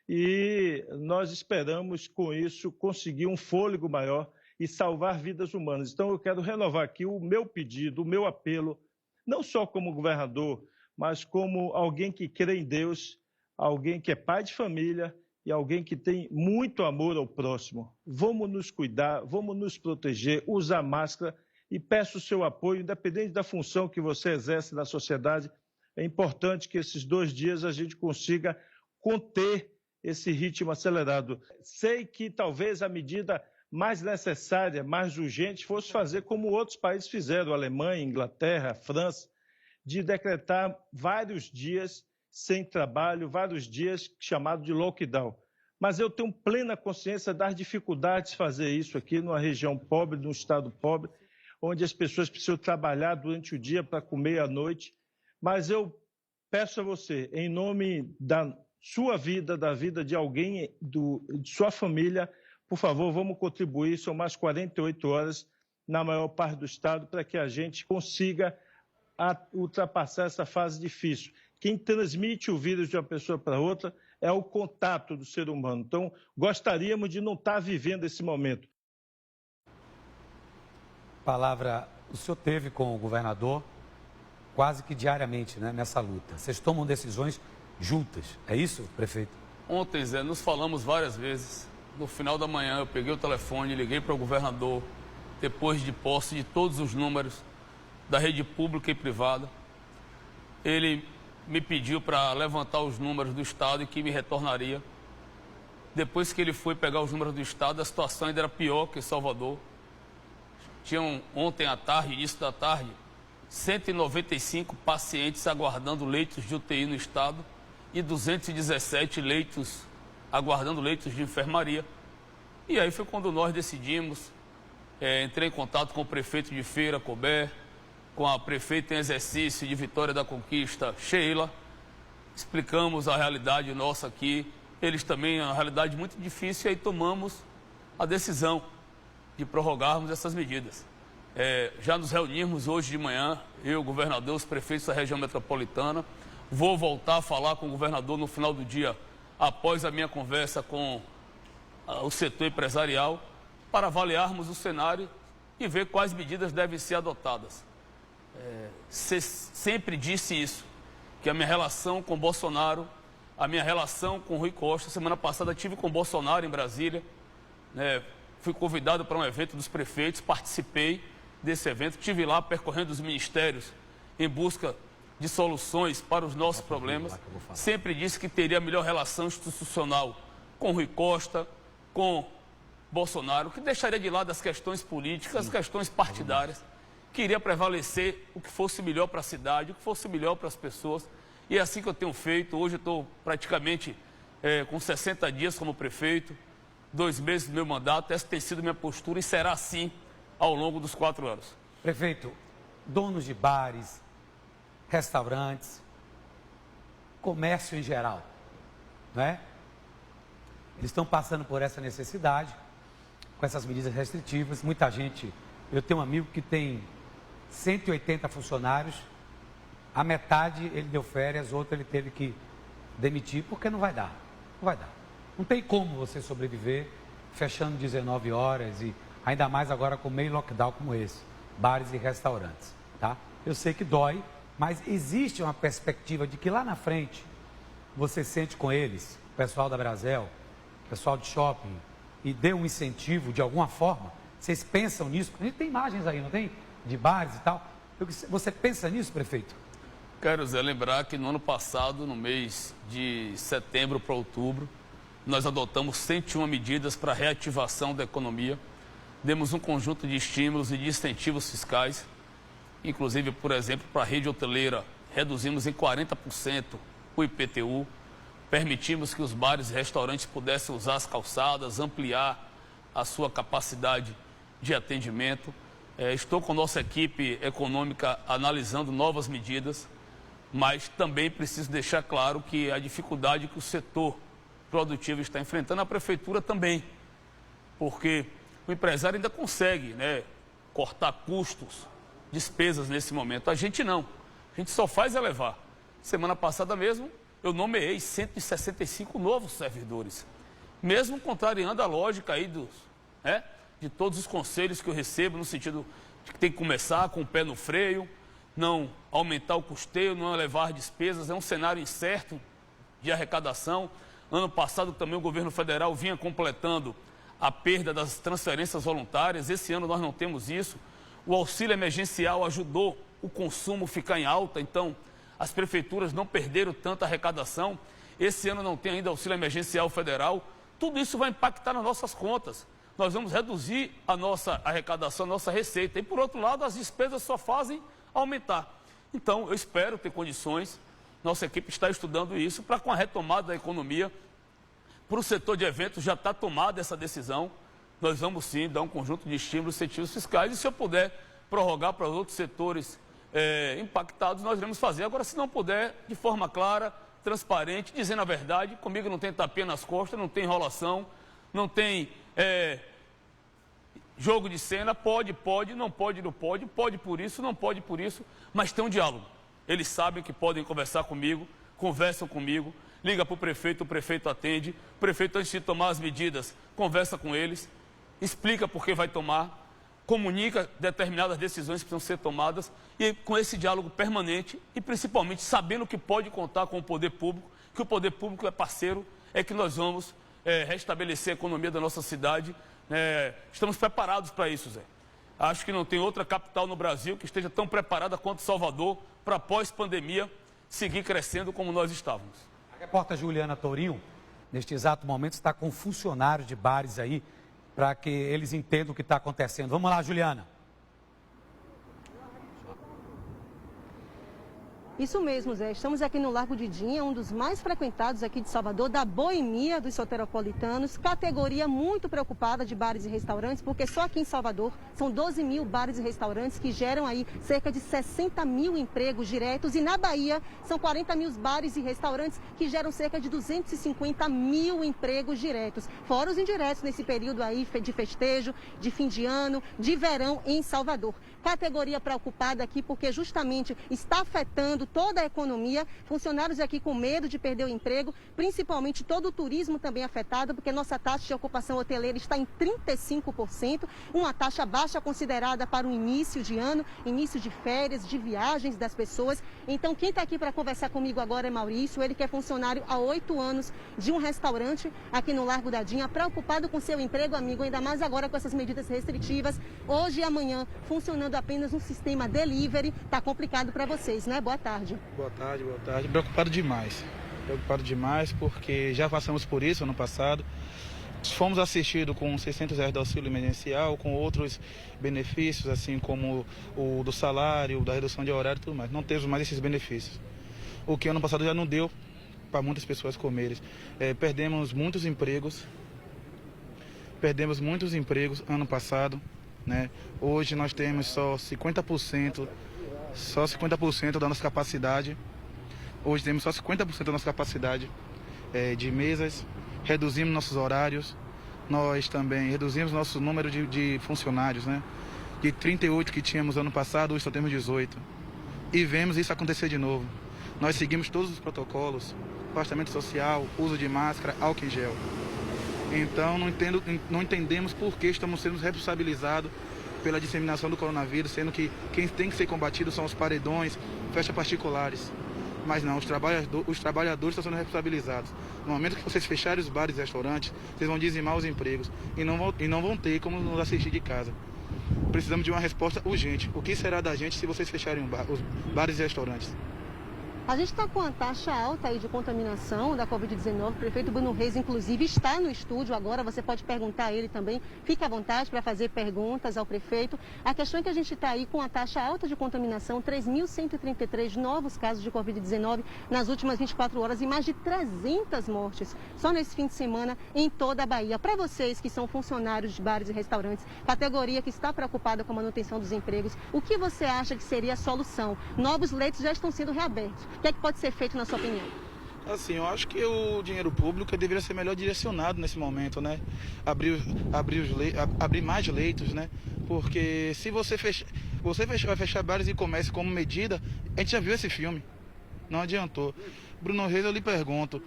e nós esperamos, com isso, conseguir um fôlego maior e salvar vidas humanas. Então, eu quero renovar aqui o meu pedido, o meu apelo, não só como governador, mas como alguém que crê em Deus, alguém que é pai de família e alguém que tem muito amor ao próximo. Vamos nos cuidar, vamos nos proteger, usar máscara e peço o seu apoio, independente da função que você exerce na sociedade. É importante que esses 2 dias a gente consiga conter esse ritmo acelerado. Sei que talvez a medida mais necessária, mais urgente, fosse fazer como outros países fizeram, Alemanha, Inglaterra, França, de decretar vários dias sem trabalho, vários dias chamado de lockdown. Mas eu tenho plena consciência das dificuldades de fazer isso aqui numa região pobre, num estado pobre, onde as pessoas precisam trabalhar durante o dia para comer à noite. Mas eu peço a você, em nome da sua vida, da vida de alguém, de sua família, por favor, vamos contribuir, são mais 48 horas na maior parte do estado, para que a gente consiga ultrapassar essa fase difícil. Quem transmite o vírus de uma pessoa para outra é o contato do ser humano. Então, gostaríamos de não estar vivendo esse momento. Palavra, o senhor teve com o governador quase que diariamente, né, nessa luta. Vocês tomam decisões juntas, é isso, prefeito? Ontem, Zé, nos falamos várias vezes. No final da manhã, eu peguei o telefone, liguei para o governador, depois de posse de todos os números da rede pública e privada. Ele me pediu para levantar os números do estado e que me retornaria. Depois que ele foi pegar os números do estado, a situação ainda era pior que em Salvador. Tinham ontem à tarde, início da tarde, 195 pacientes aguardando leitos de UTI no estado e 217 leitos aguardando leitos de enfermaria. E aí foi quando nós decidimos, entrei em contato com o prefeito de Feira, Couber, com a prefeita em exercício de Vitória da Conquista, Sheila, explicamos a realidade nossa aqui, eles também, uma realidade muito difícil, e aí tomamos a decisão de prorrogarmos essas medidas. Já nos reunimos hoje de manhã, eu, o governador, os prefeitos da região metropolitana, vou voltar a falar com o governador no final do dia, após a minha conversa com o setor empresarial, para avaliarmos o cenário e ver quais medidas devem ser adotadas. Sempre disse isso, que a minha relação com Bolsonaro, a minha relação com Rui Costa, semana passada tive com Bolsonaro em Brasília, fui convidado para um evento dos prefeitos, participei desse evento, estive lá percorrendo os ministérios em busca de soluções para os nossos problemas. Sempre disse que teria a melhor relação institucional com Rui Costa, com Bolsonaro, que deixaria de lado as questões políticas, as questões partidárias, que iria prevalecer o que fosse melhor para a cidade, o que fosse melhor para as pessoas. E é assim que eu tenho feito. Hoje eu estou praticamente com 60 dias como prefeito, 2 meses do meu mandato. Essa tem sido minha postura e será assim ao longo dos 4 anos. Prefeito, donos de bares, restaurantes, comércio em geral, não é? Eles estão passando por essa necessidade, com essas medidas restritivas. Muita gente, eu tenho um amigo que tem 180 funcionários, a metade ele deu férias, outro ele teve que demitir, porque não vai dar, não vai dar. Não tem como você sobreviver fechando 19 horas e ainda mais agora com meio lockdown como esse, bares e restaurantes, tá? Eu sei que dói, mas existe uma perspectiva de que lá na frente você sente com eles, o pessoal da Brasel, o pessoal de shopping, e dê um incentivo de alguma forma. Vocês pensam nisso? A gente tem imagens aí, não tem? De bares e tal. Você pensa nisso, prefeito? Quero, Zé, lembrar que no ano passado, no mês de setembro para outubro, nós adotamos 101 medidas para a reativação da economia. Demos um conjunto de estímulos e de incentivos fiscais, inclusive, por exemplo, para a rede hoteleira, reduzimos em 40% o IPTU, permitimos que os bares e restaurantes pudessem usar as calçadas, ampliar a sua capacidade de atendimento. Estou com nossa equipe econômica analisando novas medidas, mas também preciso deixar claro que a dificuldade que o setor produtivo está enfrentando, a prefeitura também, porque o empresário ainda consegue, né, cortar custos, despesas nesse momento. A gente não, a gente só faz elevar. Semana passada mesmo, eu nomeei 165 novos servidores, mesmo contrariando a lógica aí de todos os conselhos que eu recebo, no sentido de que tem que começar com o pé no freio, não aumentar o custeio, não elevar despesas. É um cenário incerto de arrecadação. Ano passado também o governo federal vinha completando a perda das transferências voluntárias. Esse ano nós não temos isso. O auxílio emergencial ajudou o consumo ficar em alta, então as prefeituras não perderam tanta arrecadação. Esse ano não tem ainda auxílio emergencial federal. Tudo isso vai impactar nas nossas contas. Nós vamos reduzir a nossa arrecadação, a nossa receita. E, por outro lado, as despesas só fazem aumentar. Então, eu espero ter condições, nossa equipe está estudando isso, para com a retomada da economia, para o setor de eventos já está tomada essa decisão. Nós vamos sim dar um conjunto de estímulos, incentivos fiscais, e se eu puder prorrogar para os outros setores impactados, nós iremos fazer. Agora, se não puder, de forma clara, transparente, dizendo a verdade, comigo não tem tapinha nas costas, não tem enrolação, não tem jogo de cena, pode, não pode, não pode, pode por isso, não pode por isso, mas tem um diálogo. Eles sabem que podem conversar comigo, conversam comigo, liga para o prefeito atende, o prefeito, antes de tomar as medidas, conversa com eles, explica por que vai tomar, comunica determinadas decisões que precisam ser tomadas, e com esse diálogo permanente e principalmente sabendo que pode contar com o poder público, que o poder público é parceiro, é que nós vamos restabelecer a economia da nossa cidade. Estamos preparados para isso, Zé. Acho que não tem outra capital no Brasil que esteja tão preparada quanto Salvador para pós-pandemia seguir crescendo como nós estávamos. A repórter Juliana Tourinho, neste exato momento, está com funcionários de bares aí para que eles entendam o que está acontecendo. Vamos lá, Juliana. Isso mesmo, Zé. Estamos aqui no Largo de Dinha, um dos mais frequentados aqui de Salvador, da boemia dos soteropolitanos, categoria muito preocupada de bares e restaurantes, porque só aqui em Salvador são 12 mil bares e restaurantes que geram aí cerca de 60 mil empregos diretos, e na Bahia são 40 mil bares e restaurantes que geram cerca de 250 mil empregos diretos, fora os indiretos nesse período aí de festejo, de fim de ano, de verão em Salvador. Categoria preocupada aqui porque justamente está afetando toda a economia, funcionários aqui com medo de perder o emprego, principalmente todo o turismo também afetado, porque nossa taxa de ocupação hoteleira está em 35%, uma taxa baixa considerada para o início de ano, início de férias, de viagens das pessoas. Então quem está aqui para conversar comigo agora é Maurício, ele que é funcionário há 8 anos de um restaurante aqui no Largo da Dinha, preocupado com seu emprego, amigo, ainda mais agora com essas medidas restritivas, hoje e amanhã funcionando apenas um sistema delivery, está complicado para vocês, né? Boa tarde. Boa tarde, boa tarde. Preocupado demais porque já passamos por isso ano passado. Fomos assistidos com R$600 do auxílio emergencial, com outros benefícios, assim como o do salário, da redução de horário e tudo mais. Não temos mais esses benefícios. O que ano passado já não deu para muitas pessoas comerem. Perdemos muitos empregos ano passado, né? Hoje nós temos só 50% da nossa capacidade. Hoje temos só 50% da nossa capacidade de mesas. Reduzimos nossos horários. Nós também reduzimos nosso número de funcionários, né? De 38 que tínhamos ano passado, hoje só temos 18. E vemos isso acontecer de novo. Nós seguimos todos os protocolos, afastamento social, uso de máscara, álcool em gel. Então não entendemos por que estamos sendo responsabilizados pela disseminação do coronavírus, sendo que quem tem que ser combatido são os paredões, festas particulares. Mas não, os trabalhadores estão sendo responsabilizados. No momento que vocês fecharem os bares e restaurantes, vocês vão dizimar os empregos e não vão ter como nos assistir de casa. Precisamos de uma resposta urgente. O que será da gente se vocês fecharem os bares e restaurantes? A gente está com a taxa alta aí de contaminação da Covid-19. O prefeito Bruno Reis, inclusive, está no estúdio agora. Você pode perguntar a ele também. Fique à vontade para fazer perguntas ao prefeito. A questão é que a gente está aí com a taxa alta de contaminação, 3.133 novos casos de Covid-19 nas últimas 24 horas e mais de 300 mortes só nesse fim de semana em toda a Bahia. Para vocês que são funcionários de bares e restaurantes, categoria que está preocupada com a manutenção dos empregos, o que você acha que seria a solução? Novos leitos já estão sendo reabertos. O que é que pode ser feito, na sua opinião? Assim, eu acho que o dinheiro público deveria ser melhor direcionado nesse momento, né? Abrir mais leitos, né? Porque se você vai fechar bares e comércio como medida, a gente já viu esse filme. Não adiantou. Bruno Reis, eu lhe pergunto,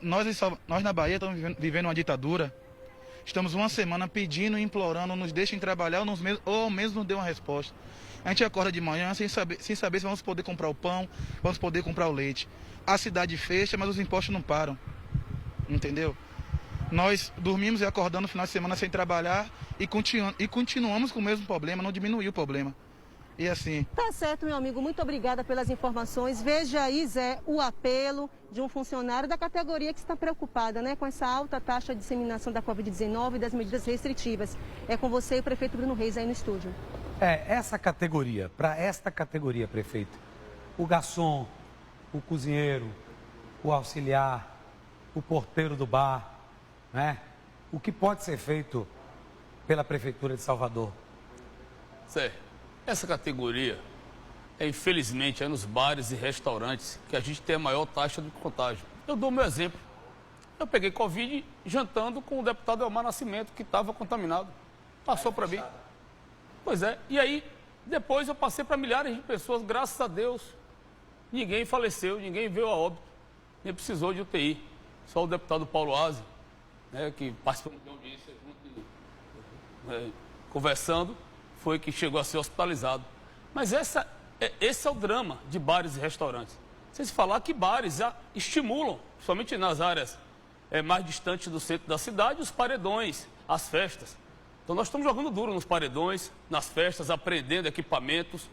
nós na Bahia estamos vivendo uma ditadura. Estamos uma semana pedindo e implorando, nos deixem trabalhar ou ao menos nos dê uma resposta. A gente acorda de manhã sem saber se vamos poder comprar o pão, vamos poder comprar o leite. A cidade fecha, mas os impostos não param. Entendeu? Nós dormimos e acordamos no final de semana sem trabalhar e continuamos com o mesmo problema, não diminuiu o problema. E assim... Tá certo, meu amigo. Muito obrigada pelas informações. Veja aí, Zé, o apelo de um funcionário da categoria que está preocupada, né, com essa alta taxa de disseminação da Covid-19 e das medidas restritivas. É com você e o prefeito Bruno Reis aí no estúdio. Essa categoria, para esta categoria, prefeito, o garçom, o cozinheiro, o auxiliar, o porteiro do bar, né? O que pode ser feito pela Prefeitura de Salvador? Zé, essa categoria infelizmente, é nos bares e restaurantes que a gente tem a maior taxa de contágio. Eu dou o meu exemplo. Eu peguei Covid jantando com o deputado Elmar Nascimento, que estava contaminado. Passou para mim. Pois é. E aí, depois eu passei para milhares de pessoas, graças a Deus. Ninguém faleceu, ninguém veio a óbito, nem precisou de UTI. Só o deputado Paulo Aze, né, que participou de uma audiência junto, conversando, foi que chegou a ser hospitalizado. Mas esse é o drama de bares e restaurantes. Sem se falar que bares já estimulam, principalmente nas áreas mais distantes do centro da cidade, os paredões, as festas. Então nós estamos jogando duro nos paredões, nas festas, apreendendo equipamentos,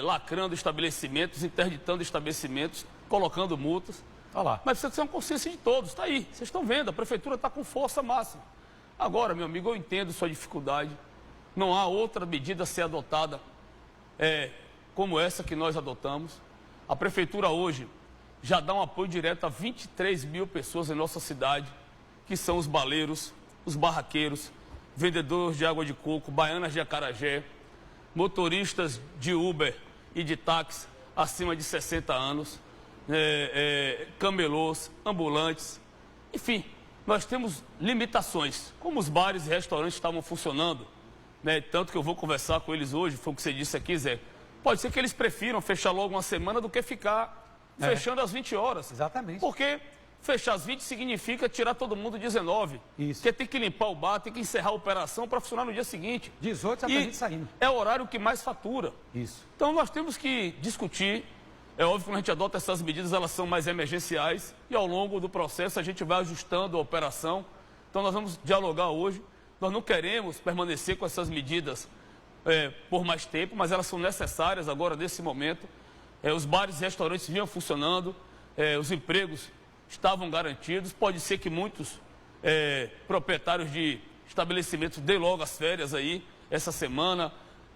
lacrando estabelecimentos, interditando estabelecimentos, colocando multas. Olá. Mas precisa ser uma consciência de todos, está aí. Vocês estão vendo, a prefeitura está com força máxima. Agora, meu amigo, eu entendo sua dificuldade. Não há outra medida a ser adotada como essa que nós adotamos. A prefeitura hoje já dá um apoio direto a 23 mil pessoas em nossa cidade, que são os baleiros, os barraqueiros, vendedores de água de coco, baianas de acarajé, motoristas de Uber e de táxi acima de 60 anos, camelôs, ambulantes. Enfim, nós temos limitações. Como os bares e restaurantes estavam funcionando, tanto que eu vou conversar com eles hoje, foi o que você disse aqui, Zé, pode ser que eles prefiram fechar logo uma semana do que ficar fechando às 20 horas. Exatamente. Porque fechar às 20 significa tirar todo mundo 19. Isso. Porque tem que limpar o bar, tem que encerrar a operação para funcionar no dia seguinte. 18 já tem gente saindo. É o horário que mais fatura. Isso. Então nós temos que discutir. É óbvio que quando a gente adota essas medidas, elas são mais emergenciais e ao longo do processo a gente vai ajustando a operação. Então nós vamos dialogar hoje. Nós não queremos permanecer com essas medidas por mais tempo, mas elas são necessárias agora nesse momento. Os bares e restaurantes vinham funcionando, os empregos estavam garantidos. Pode ser que muitos proprietários de estabelecimentos dêem logo as férias aí, essa semana,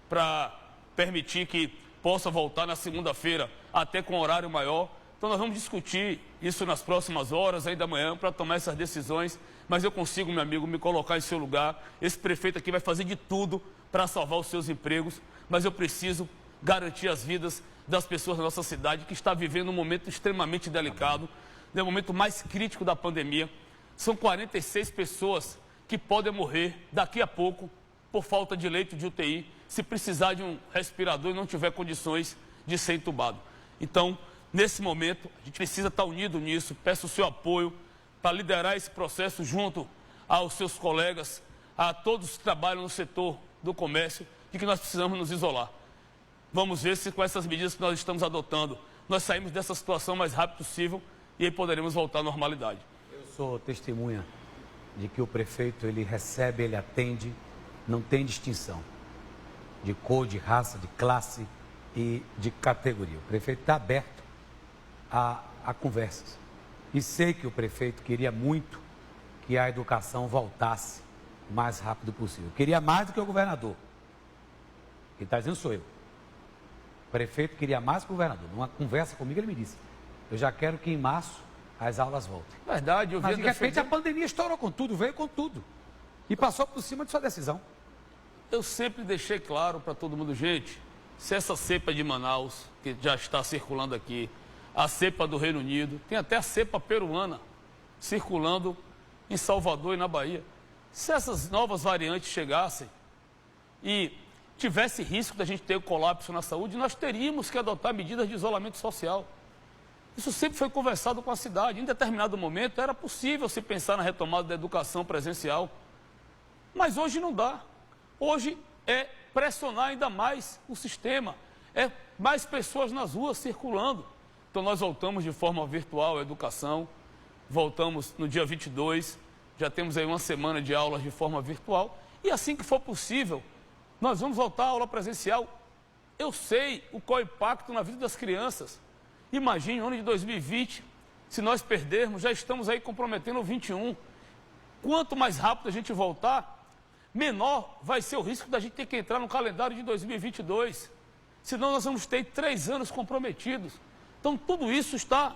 para permitir que possa voltar na segunda-feira até com horário maior. Então nós vamos discutir isso nas próximas horas, ainda amanhã, para tomar essas decisões. Mas eu consigo, meu amigo, me colocar em seu lugar. Esse prefeito aqui vai fazer de tudo para salvar os seus empregos, mas eu preciso garantir as vidas das pessoas da nossa cidade, que está vivendo um momento extremamente delicado, é o momento mais crítico da pandemia. São 46 pessoas que podem morrer daqui a pouco por falta de leito de UTI, se precisar de um respirador e não tiver condições de ser entubado. Então, nesse momento, a gente precisa estar unido nisso. Peço o seu apoio para liderar esse processo junto aos seus colegas, a todos que trabalham no setor do comércio, de que nós precisamos nos isolar. Vamos ver se com essas medidas que nós estamos adotando, nós saímos dessa situação o mais rápido possível e aí poderemos voltar à normalidade. Eu sou testemunha de que o prefeito, ele recebe, ele atende, não tem distinção de cor, de raça, de classe e de categoria. O prefeito está aberto a conversas. E sei que o prefeito queria muito que a educação voltasse o mais rápido possível. Queria mais do que o governador. Quem está dizendo sou eu. O prefeito queria mais que o governador. Numa conversa comigo, ele me disse: eu já quero que em março as aulas voltem. Verdade, eu vi. Mas de repente a pandemia estourou com tudo, veio com tudo. E passou por cima de sua decisão. Eu sempre deixei claro para todo mundo, gente, se essa cepa de Manaus, que já está circulando aqui, a cepa do Reino Unido, tem até a cepa peruana circulando em Salvador e na Bahia. Se essas novas variantes chegassem e tivesse risco da gente ter um colapso na saúde, nós teríamos que adotar medidas de isolamento social. Isso sempre foi conversado com a cidade. Em determinado momento era possível se pensar na retomada da educação presencial. Mas hoje não dá. Hoje é pressionar ainda mais o sistema. É mais pessoas nas ruas circulando. Então nós voltamos de forma virtual à educação. Voltamos no dia 22. Já temos aí uma semana de aulas de forma virtual. E assim que for possível, nós vamos voltar à aula presencial. Eu sei qual é o impacto na vida das crianças. Imagine o ano de 2020, se nós perdermos, já estamos aí comprometendo o 21. Quanto mais rápido a gente voltar, menor vai ser o risco da gente ter que entrar no calendário de 2022. Senão nós vamos ter 3 anos comprometidos. Então tudo isso está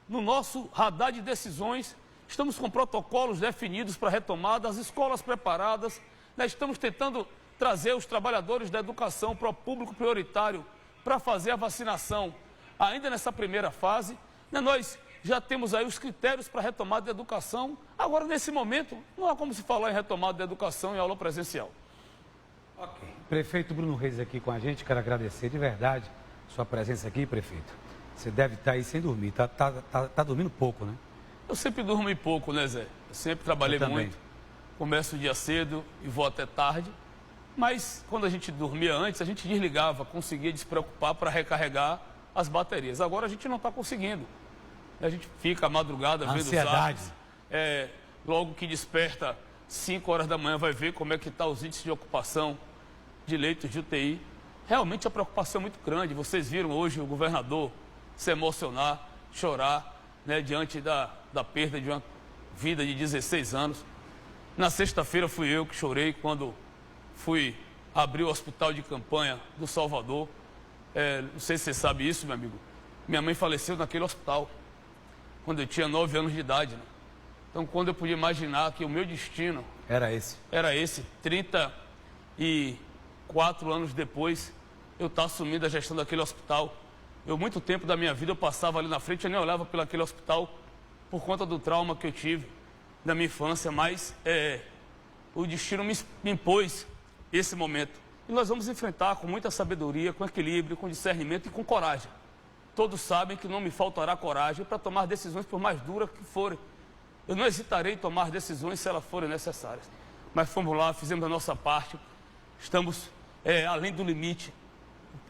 no nosso radar de decisões. Estamos com protocolos definidos para a retomada, as escolas preparadas. Nós estamos tentando trazer os trabalhadores da educação para o público prioritário para fazer a vacinação. Ainda nessa primeira fase, né, nós já temos aí os critérios para a retomada da educação. Agora, nesse momento, não há como se falar em retomada da educação em aula presencial. Ok. Prefeito Bruno Reis aqui com a gente, quero agradecer de verdade sua presença aqui, prefeito. Você deve estar aí sem dormir, tá dormindo pouco, né? Eu sempre durmo pouco, né, Zé? Eu sempre trabalhei muito, começo o dia cedo e vou até tarde. Mas quando a gente dormia antes, a gente desligava, conseguia despreocupar para recarregar as baterias. Agora a gente não está conseguindo. A gente fica à madrugada vendo os atos. Logo que desperta, 5 horas da manhã, vai ver como é que está os índices de ocupação de leitos de UTI. Realmente a preocupação é muito grande. Vocês viram hoje o governador se emocionar, chorar, né, diante da perda de uma vida de 16 anos. Na sexta-feira fui eu que chorei quando fui abrir o hospital de campanha do Salvador. Não sei se você sabe isso, meu amigo. Minha mãe faleceu naquele hospital, quando eu tinha 9 anos de idade. Né? Então, quando eu podia imaginar que o meu destino era esse, 34 anos depois, eu estar assumindo a gestão daquele hospital. Muito tempo da minha vida eu passava ali na frente, eu nem olhava pelo aquele hospital, por conta do trauma que eu tive da minha infância, mas o destino me impôs esse momento. E nós vamos enfrentar com muita sabedoria, com equilíbrio, com discernimento e com coragem. Todos sabem que não me faltará coragem para tomar decisões, por mais duras que forem. Eu não hesitarei em tomar decisões se elas forem necessárias. Mas fomos lá, fizemos a nossa parte, estamos além do limite.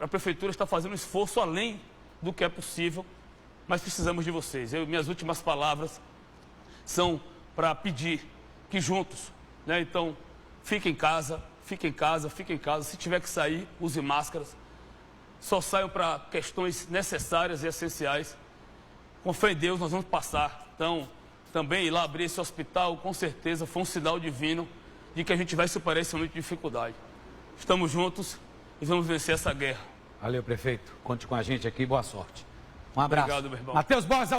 A prefeitura está fazendo um esforço além do que é possível, mas precisamos de vocês. Minhas últimas palavras são para pedir que juntos, né, então, fiquem em casa. Fiquem em casa, fiquem em casa. Se tiver que sair, use máscaras. Só saiam para questões necessárias e essenciais. Com fé em Deus, nós vamos passar. Então, também ir lá abrir esse hospital, com certeza, foi um sinal divino de que a gente vai superar esse momento de dificuldade. Estamos juntos e vamos vencer essa guerra. Valeu, prefeito. Conte com a gente aqui. Boa sorte. Um abraço. Obrigado, meu irmão. Matheus Borges.